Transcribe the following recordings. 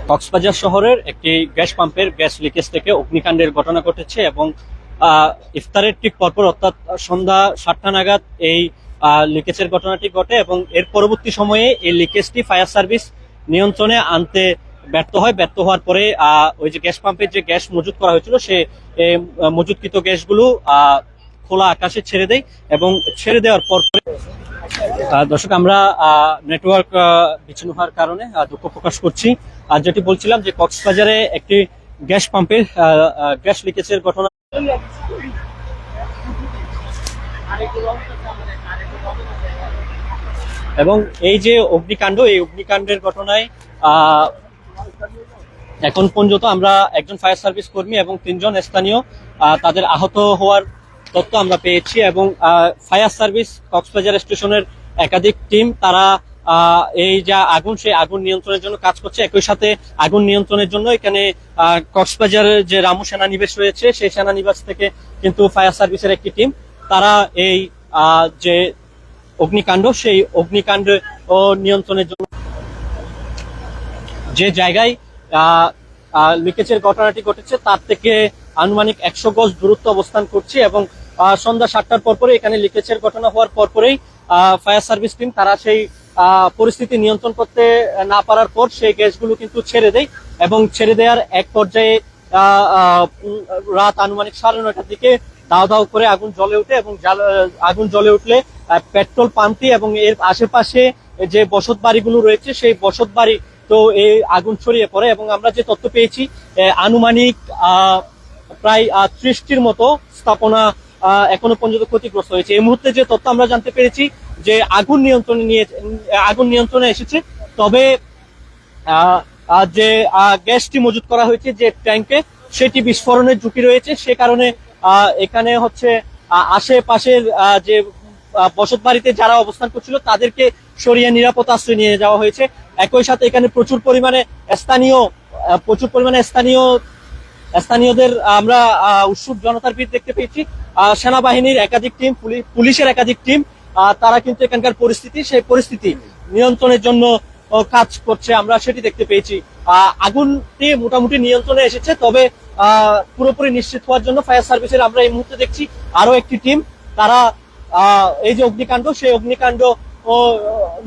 কক্সবাজার শহরের একটি গ্যাস পাম্পের গ্যাস লিকেজ থেকে অগ্নিকাণ্ডের ঘটনা ঘটেছে এবং ইফতারের ঠিক পরপর অর্থাৎ সন্ধ্যা 7টা নাগাদ এই লিকেজের ঘটনাটি ঘটে এবং এর পরবর্তী সময়ে এই লিকেজটি ফায়ার সার্ভিস নিয়ন্ত্রণে আনতে ব্যর্থ হওয়ার পরে ওই যে গ্যাস পাম্পের যে গ্যাস মজুত করা হয়েছিল সে মজুতকৃত গ্যাসগুলো খোলা আকাশে ছেড়ে দেয় এবং ছেড়ে দেওয়ার পর দর্শক আমরা নেটওয়ার্ক বিচ্ছিন্ন হওয়ার কারণে দুঃখ প্রকাশ করছি। আর যেটি বলছিলাম যে কক্সবাজারে একটি গ্যাস পাম্পের গ্যাস লিকেজের ঘটনা এবং এই যে এই অগ্নিকাণ্ডের ঘটনায় এখন পর্যন্ত আমরা একজন ফায়ার সার্ভিস কর্মী এবং 3 জন স্থানীয় তাদের আহত হওয়ার তথ্য আমরা পেয়েছি এবং ফায়ার সার্ভিস কক্সবাজার স্টেশনের একাধিক টিম তারা এই যা আগুন সেই আগুন নিয়ন্ত্রণের জন্য কাজ করছে। একই সাথে আগুন নিয়ন্ত্রণের জন্য এখানে কক্সবাজারের যে রামু সেনানিবাস রয়েছে সেই সেনানিবাস থেকে কিন্তু ফায়ার সার্ভিসের একটি টিম তারা এই যে অগ্নিকাণ্ড সেই অগ্নিকাণ্ড ও নিয়ন্ত্রণের জন্য যে জায়গায় লিকেজের ঘটনাটি ঘটেছে তার থেকে আনুমানিক 100 গজ দূরত্ব অবস্থান করছে এবং সন্ধ্যা 7টার পরপরে এখানে লিকেজের ঘটনা হওয়ার পরপরেই ফায়ার সার্ভিস টিম তারা সেই পরিস্থিতি নিয়ন্ত্রণ করতে না পারার পর সেই গ্যাসগুলো কিন্তু ছেড়ে দেয় এবং ছেড়ে দেওয়ার এক পর্যায়ে রাত আনুমানিক 9:30টার দিকে দাও দাও করে আগুন জ্বলে ওঠে এবং আগুন জ্বলে উঠলে পেট্রোল পাম্পটি এবং এর আশেপাশে যে বসত বাড়িগুলো রয়েছে সেই বসত বাড়ি তো এই আগুন ছড়িয়ে পড়ে এবং আমরা যে তথ্য পেয়েছি আনুমানিক প্রায় 30টির মতো স্থাপনা এখনো পর্যন্ত ক্ষতিগ্রস্ত হয়েছে। এই মুহূর্তে যে তথ্য আমরা জানতে পেরেছি যে আগুন নিয়ন্ত্রণে এসেছে, তবে যে গ্যাসটি মজুত করা হয়েছে যে ট্যাঙ্কে সেটি বিস্ফোরণের ঝুঁকি রয়েছে। সে কারণে এখানে হচ্ছে আশেপাশের যে বসত বাড়িতে যারা অবস্থান করছিল তাদেরকে সরিয়ে নিরাপদ আশ্রয় নিয়ে যাওয়া হয়েছে। একই সাথে এখানে প্রচুর পরিমাণে স্থানীয়দের আমরা উৎসুক জনতার ভিড় দেখতে পেয়েছি। সেনাবাহিনীর একাধিক টিম, পুলিশের একাধিক টিম তারা কিন্তু এখানকার সেই পরিস্থিতি নিয়ন্ত্রণের জন্য কাজ করছে, আমরা সেটি দেখতে পেয়েছি। আগুনটি মোটামুটি নিয়ন্ত্রণে এসেছে, তবে পুরোপুরি নিশ্চিত হওয়ার জন্য ফায়ার সার্ভিসের আমরা এই মুহূর্তে দেখছি আরো একটি টিম তারা এই যে অগ্নিকাণ্ড সেই অগ্নিকাণ্ড ও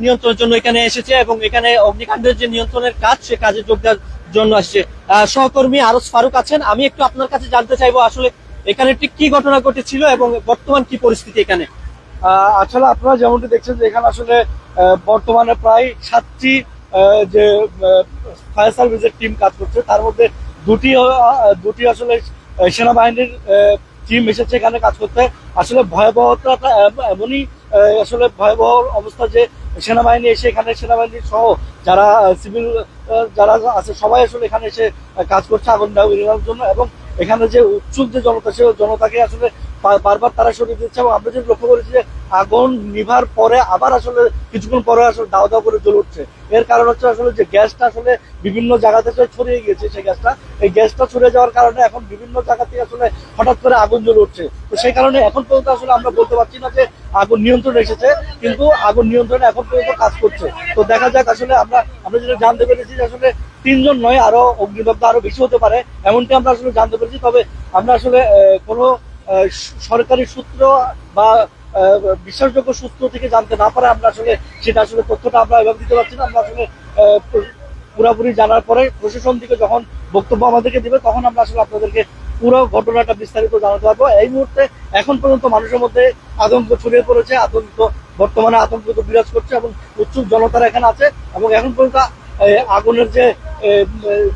নিয়ন্ত্রণের জন্য এখানে এসেছে এবং এখানে অগ্নিকাণ্ডের যে নিয়ন্ত্রণের কাজ সে কাজে যোগ দেওয়ার জন্য আসছে। সহকর্মী আরস ফারুক আছেন, আমি একটু আপনার কাছে জানতে চাইবো আসলে এখানে ঠিক কি ঘটনা ঘটেছিল এবং বর্তমান কি পরিস্থিতি এখানে। আসলে আপনারা যেমনটি দেখছেন যে এখানে আসলে বর্তমানে প্রায় 7টি যে ফায়ার সার্ভিসের টিম কাজ করছে, তার মধ্যে দুটি আসলে সেনাবাহিনীর টিম এসেছে এখানে কাজ করতে। আসলে ভয়াবহতাটা এমনই আসলে ভয়াবহ অবস্থা যে সেনাবাহিনী এসে এখানে সেনাবাহিনী সহ যারা সিভিল যারা আছে সবাই আসলে এখানে এসে কাজ করছে আগুন নেভানোর জন্য এবং এখানে যে উৎসুক যে জনতা সে জনতাকে আসলে বারবার তারা সরিয়ে দিচ্ছে এবং আমরা যদি লক্ষ্য করেছি যে আগুন নিভার পরে আবার আসলে কিছুক্ষণ পরে আসলে দাও দাও করে জ্বলে উঠছে। এর কারণ হচ্ছে আসলে যে গ্যাসটা আসলে বিভিন্ন জায়গা থেকে ছড়িয়ে গিয়েছে, সেই গ্যাসটা ছড়িয়ে যাওয়ার কারণে এখন বিভিন্ন জায়গা থেকে আসলে হঠাৎ করে আগুন জ্বলে উঠছে। তো সেই কারণে এখন পর্যন্ত আসলে আমরা বলতে পারছি না যে আগুন নিয়ন্ত্রণে এসেছে, কিন্তু আগুন নিয়ন্ত্রণে এখন পর্যন্ত কাজ করছে। তো দেখা যাক আসলে আমরা যেটা জানতে পেরেছি যে আসলে 3 জন নয় আরো অগ্নিদগ্ধ আরো বেশি হতে পারে এমনটি আমরা আসলে জানতে পেরেছি। তবে আমরা আসলে কোনো সরকারি সূত্র বা বিশ্বাসযোগ্য সূত্র থেকে জানতে না পারে আমরা আসলে সেটা আসলে তথ্যটা আমরা এভাবে দিতে পারছি না। আমরা আসলে পুরোপুরি জানার পরে প্রশাসন থেকে যখন বক্তব্য আমাদেরকে দিবে তখন আমরা আসলে আপনাদেরকে পুরো ঘটনাটা বিস্তারিত জানাতে পারবো। এই মুহূর্তে এখন পর্যন্ত মানুষের মধ্যে আতঙ্ক ছড়িয়ে পড়েছে, বর্তমানে আতঙ্ক বিরাজ করছে এবং উৎসুক জনতারা এখানে আছে এবং এখন পর্যন্ত আগুনের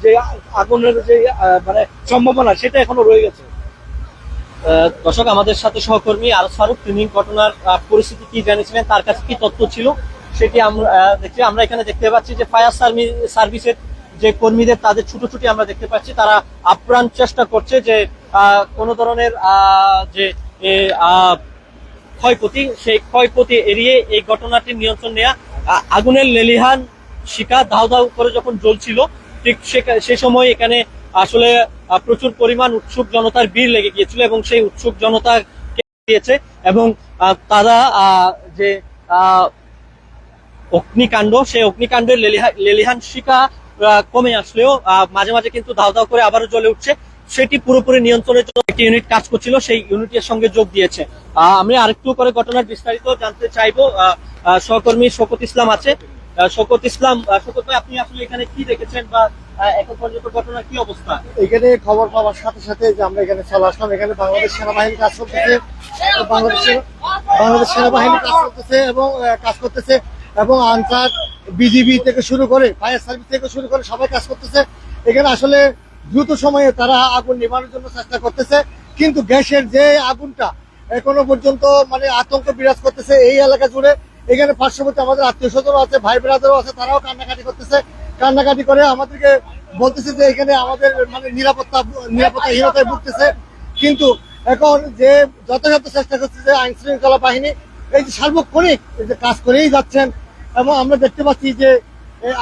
যে মানে সম্ভাবনা সেটা এখনো রয়ে গেছে। দর্শক আমাদের সাথে সহকর্মী আরস ফারুক, তিনি ঘটনার পরিস্থিতি কি জানিয়েছিলেন, তার কাছে কি তথ্য ছিল সেটি আমরা এখানে দেখতে পাচ্ছি যে ফায়ার সার্ভিসের যে কর্মীদের তাদের ছুটোছুটি আমরা দেখতে পাচ্ছি, তারা আপ্রাণ চেষ্টা করছে যে কোনো ধরনের যে ক্ষয়ক্ষতি সেই ক্ষয়ক্ষতি এড়িয়ে এই ঘটনাটির নিয়ন্ত্রণ নেওয়া। আগুনের লেলিহান শিখা ধাউ ধাউ করে যখন জ্বলছিল ঠিক সে সময় এখানে আসলে প্রচুর পরিমাণ উৎসুক জনতার ভিড় লেগে গিয়েছিল এবং সেই উৎসুক জনতা দিয়েছে এবং তারা যে অগ্নিকাণ্ড, সেই অগ্নিকাণ্ডের লেলিহান শিখা কমে আসলেও মাঝে মাঝে কিন্তু দাও দাও করে আবারও জ্বলে উঠছে। সেটি পুরোপুরি নিয়ন্ত্রণের জন্য একটি ইউনিট কাজ করছিল, সেই ইউনিটের সঙ্গে যোগ দিয়েছে। আমি আরেকটু করে ঘটনার বিস্তারিত জানতে চাইবো। সহকর্মী শওকত ইসলাম আছে। শওকত ইসলাম, শওকত ভাই, আপনি আসলে এখানে কি দেখেছেন বা এখন পর্যন্ত ঘটনার কি অবস্থা? এখানে খবর পাওয়ার সাথে সাথে যে আমরা এখানে চলে আসলাম। এখানে বাংলাদেশ সেনাবাহিনী কাজ করতেছে, বাংলাদেশ সেনাবাহিনী কাজ করতেছে এবং কাজ করতেছে এবং আনসার, বিজিবি থেকে শুরু করে ফায়ার সার্ভিস থেকে শুরু করে সবাই কাজ করতেছে। এখানে আসলে দ্রুত সময়ে তারা আগুন নেভানোর জন্য চেষ্টা করতেছে, কিন্তু গ্যাসের যে আগুনটা এখনো পর্যন্ত মানে আতঙ্ক বিরাজ করতেছে এই এলাকা জুড়ে। এখানে পার্শ্ববর্তী আমাদের আত্মীয় স্বজন আছে, ভাই ব্রাদারও আছে, তারাও কান্নাকাটি করে আমাদেরকে বলতেছে যে এখানে আমাদের মানে নিরাপত্তাহীনতায় ভুগতেছে। কিন্তু এখন যে যথাযথ চেষ্টা করছে যে আইন শৃঙ্খলা বাহিনী এই যে সার্বক্ষণিক এই যে কাজ করেই যাচ্ছেন, এবং আমরা দেখতে পাচ্ছি যে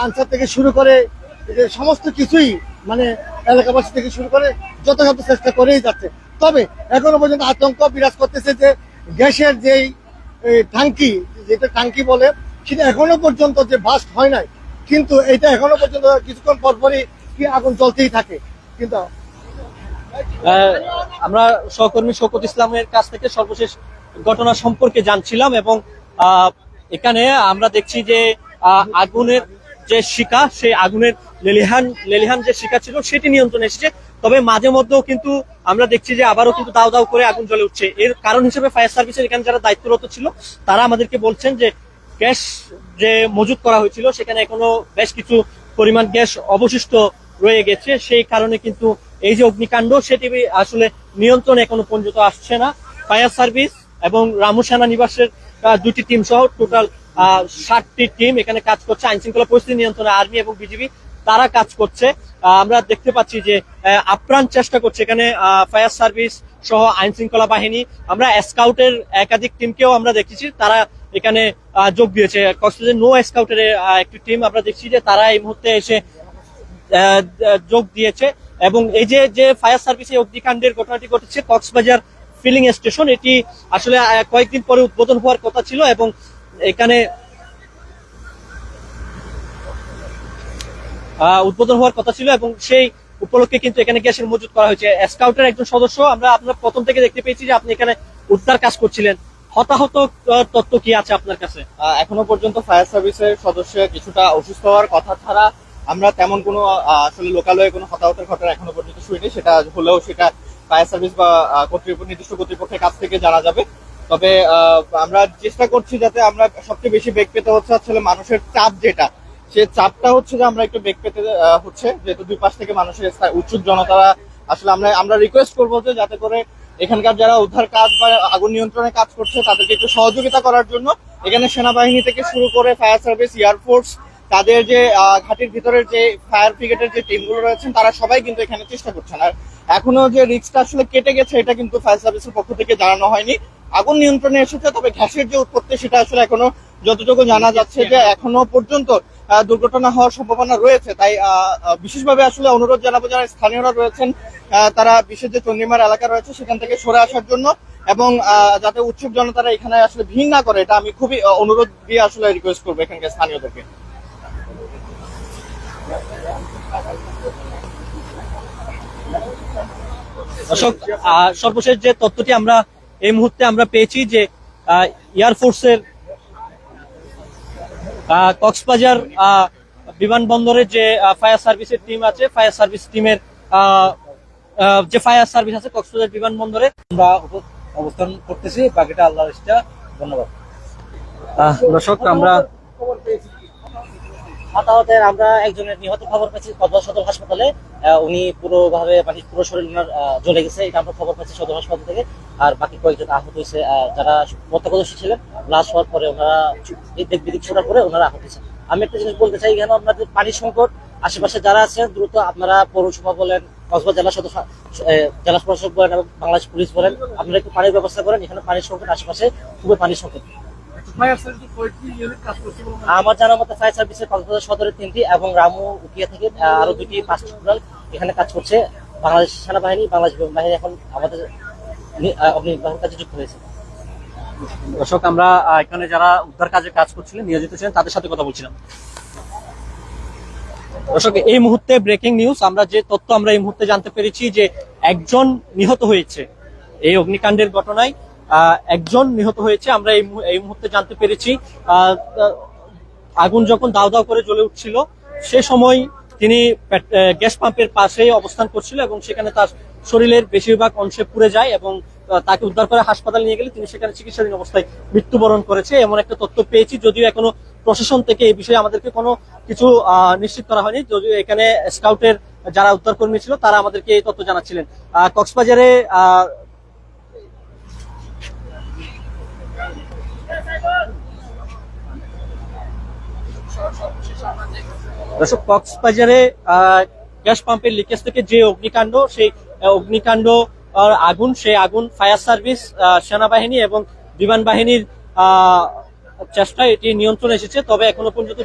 আনসার থেকে শুরু করে যে সমস্ত কিছুই মানে এলাকাবাসী থেকে শুরু করে যথাযথ চেষ্টা করেই যাচ্ছে। তবে এখনো পর্যন্ত আতঙ্ক বিরাজ করতেছে যে গ্যাসের যেই ট্যাঙ্কি, যেটা ট্যাঙ্কি বলে, সেটা এখনো পর্যন্ত যে বাস্ট হয় নাই, কিন্তু এটা এখনো পর্যন্ত কিছুক্ষণ পরপরই কি আগুন জ্বলতেই থাকে। কিন্তু আমরা সহকর্মী শওকত ইসলামের কাছ থেকে সর্বশেষ ঘটনা সম্পর্কে জানছিলাম, এবং এখানে আমরা দেখছি যে আগুনের যে শিখা, সেই আগুনের লেলিহান যে শিখা ছিল সেটি নিয়ন্ত্রণে এসেছে। তবে মাঝে মধ্যেও কিন্তু আমরা দেখছি যে আবারও কিন্তু দাও দাও করে আগুন জ্বলে উঠছে। এর কারণ হিসেবে ফায়ার সার্ভিসের এখানে যারা দায়িত্বরত ছিল তারা আমাদেরকে বলছেন যে গ্যাস যে মজুত করা হয়েছিল সেখানে এখনো বেশ কিছু পরিমাণ গ্যাস অবশিষ্ট রয়ে গেছে। সেই কারণে কিন্তু এই যে অগ্নিকাণ্ড সেটি আসলে নিয়ন্ত্রণে এখনো পর্যন্ত আসছে না। ফায়ার সার্ভিস এবং রামু সেনানিবাসের দুটি টিম সহ টোটাল 60টি টিম এখানে কাজ করছে। আইন শৃঙ্খলা পরিস্থিতি নিয়ন্ত্রণে আর্মি এবং বিজিবি তারা কাজ করছে। আমরা দেখতে পাচ্ছি যে আপ্রাণ চেষ্টা করছে এখানে ফায়ার সার্ভিস সহ আইন শৃঙ্খলা বাহিনী। আমরা স্কাউটের একাধিক টিমকেও আমরা দেখেছি, তারা এখানে যোগ দিয়েছে। কক্সবাজার নো স্কাউটের একটি টিম আমরা দেখছি যে তারা এই মুহূর্তে এসে যোগ দিয়েছে। এবং এই যে ফায়ার সার্ভিসে অগ্নিকাণ্ডের ঘটনাটি ঘটেছে কক্সবাজার ফিলিং স্টেশন, এটি আসলে কয়েকদিন পরে উদ্বোধন হওয়ার কথা ছিল, এবং এখানে উদ্বোধন হওয়ার কথা ছিল এবং সেই উপলক্ষে কিন্তু এখানে গ্যাসের মজুত করা হয়েছে। স্কাউটের একজন সদস্য, আমরা আপনার প্রথম থেকে দেখতে পেয়েছি যে আপনি এখানে উদ্ধার কাজ করছিলেন। হতাহত তথ্য কি আছে আপনার কাছে? এখনো পর্যন্ত ফায়ার সার্ভিসের সদস্য কিছুটা অসুস্থ হওয়ার কথা ছাড়া আমরা তেমন কোনো আসলে লোকালয়ে কোনো হতাহতের ঘটনা এখনো পর্যন্ত শুনিনি। সেটা হলেও সেটা ফায়ার সার্ভিস বা নির্দিষ্ট কর্তৃপক্ষের কাছ থেকে জানা যাবে। তবে আমরা চেষ্টা করছি যাতে আমরা সবচেয়ে বেশি বেগ পেতে হচ্ছে আসলে মানুষের চাপ, যেটা সে চাপটা হচ্ছে যে আমরা একটু বেগ পেতে হচ্ছে, যেহেতু দুই পাশ থেকে মানুষের উৎসুক জনতারা আসলে আমরা রিকোয়েস্ট করবো যে যাতে করে এখানকার যারা উদ্ধার কাজ বা আগুন নিয়ন্ত্রণে কাজ করছে তাদেরকে একটু সহযোগিতা করার জন্য এখানে সেনাবাহিনী থেকে শুরু করে ফায়ার সার্ভিস, এয়ারফোর্স, তাদের যে ঘাটির ভিতরের যে ফায়ার ব্রিগেডের যে টিমগুলো রয়েছেন তারা সবাই কিন্তু এখানে চেষ্টা করছেন। আর এখনো যে রিস্কটা আসলে কেটে গেছে এটা কিন্তু ফায়ার সার্ভিসের পক্ষ থেকে জানানো হয়নি। আগুন নিয়ন্ত্রণে এসেছে, তবে গ্যাসের যে উৎপত্তি সেটা আসলে এখনো যতটুকু জানা যাচ্ছে যে এখনো পর্যন্ত দুর্ঘটনা হওয়ার সম্ভাবনা রয়েছে। তাই বিশেষভাবে আসলে অনুরোধ জানাবো যারা স্থানীয়রা রয়েছেন তারা বিশেষ যে চন্দ্রিমার এলাকা রয়েছে সেখান থেকে সরে আসার জন্য, এবং যাতে উৎসুক জনতারা এখানে আসলে ভিড় না করে, এটা আমি খুবই অনুরোধ দিয়ে আসলে রিকোয়েস্ট করবো এখানকার স্থানীয়দেরকে। দর্শক, সর্বশেষ যে তথ্যটি আমরা এই মুহূর্তে আমরা পেয়েছি যে এয়ারফোর্সের কক্সবাজার বিমানবন্দরের যে ফায়ার সার্ভিসের টিম আছে, ফায়ার সার্ভিস টিমের যে ফায়ার সার্ভিস আছে কক্সবাজার বিমানবন্দরে আমরা অবস্থান করতেছি, বাকিটা আল্লাহর ইচ্ছা। ধন্যবাদ। দর্শক, আমরা হতাহতের আমরা একজনের নিহত খবর পেয়েছি কক্সবাজার সদর হাসপাতালে। উনি পুরোভাবে মানে পুরো শরীর ওনার জ্বলে গেছে, এটা আমরা খবর পেয়েছি সদর হাসপাতাল থেকে। আর বাকি কয়েকজন আহত হয়েছে, যারা প্রত্যক্ষদর্শী ছিলেন। লাশ হওয়ার পরে ওনারা দিক বিদিক ছোটার পরে ওনারা আহত হয়েছে। আমি একটা জিনিস বলতে চাই, এখানে আপনাদের পানির সংকট, আশেপাশে যারা আছেন দ্রুত আপনারা পৌরসভা বলেন, কক্সবাজার জেলা সদর জেলা প্রশাসক বলেন এবং বাংলাদেশ পুলিশ বলেন, আপনারা একটু পানির ব্যবস্থা করেন। এখানে পানির সংকট, আশেপাশে খুবই পানির সংকট। আমার জানা মতে ফায়ার সার্ভিসের কক্সবাজার সদরের 3টি এবং রামু উকিয়া থেকে আরো 2টি 5টি টোটাল এখানে কাজ করছে। বাংলাদেশ সেনাবাহিনী, বাংলাদেশ বিমান বাহিনী এখন আমাদের অগ্নি নির্বাহন কাজে যুক্ত হয়েছে। দর্শক, আমরা এখানে যারা উদ্ধার কাজে কাজ করছিলেন, নিয়োজিত ছিলেন, তাদের সাথে কথা বলছিলাম। দর্শক, এই মুহূর্তে ব্রেকিং নিউজ, আমরা যে তথ্য আমরা এই মুহূর্তে জানতে পেরেছি যে একজন নিহত হয়েছে এই অগ্নিকাণ্ডের ঘটনায়। একজন নিহত হয়েছে আমরা এই মুহূর্তে জানতে পেরেছি। আগুন যখন দাউ দাউ করে জ্বলে উঠছিল সে সময় তিনি গ্যাস পাম্পের পাশে অবস্থান করছিল এবং সেখানে তার শরীরের বেশিরভাগ অংশে পুড়ে যায় এবং তাকে উদ্ধার করে হাসপাতালে নিয়ে গেলে তিনি সেখানে চিকিৎসাধীন অবস্থায় মৃত্যুবরণ করেছে, এমন একটা তথ্য পেয়েছি। যদিও এখনো প্রশাসন থেকে এই বিষয়ে আমাদেরকে কোনো কিছু নিশ্চিত করা হয়নি। যদিও এখানে স্কাউটের যারা উদ্ধার কর্মী ছিল তারা আমাদেরকে এই তথ্য জানাচ্ছিলেন। কক্সবাজারে দর্শক, কক্সবাজারে গ্যাস পাম্পের লিকেজ থেকে যে অগ্নিকাণ্ড, সেই অগ্নিকাণ্ড আগুন, সেই আগুন ফায়ার সার্ভিস, সেনাবাহিনী এবং বিমান বাহিনীর চেষ্টায় এটি নিয়ন্ত্রণে এসেছে। তবে এখনো পর্যন্ত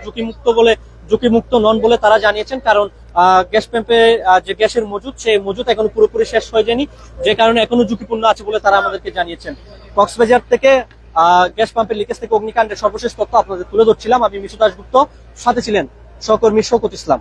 ঝুঁকিমুক্ত নন বলে তারা জানিয়েছেন, কারণ গ্যাস পাম্পে যে গ্যাসের মজুদ, সেই মজুদ এখনো পুরোপুরি শেষ হয়ে যায়নি, যে কারণে এখনো ঝুঁকিপূর্ণ আছে বলে তারা আমাদেরকে জানিয়েছেন। কক্সবাজার থেকে গ্যাস পাম্পের লিকেজ থেকে অগ্নিকাণ্ডের সর্বশেষ তথ্য আপনাদের তুলে ধরছিলাম। আমি মিশু দাশগুপ্ত, সাথে ছিলেন সহকর্মী শওকত ইসলাম।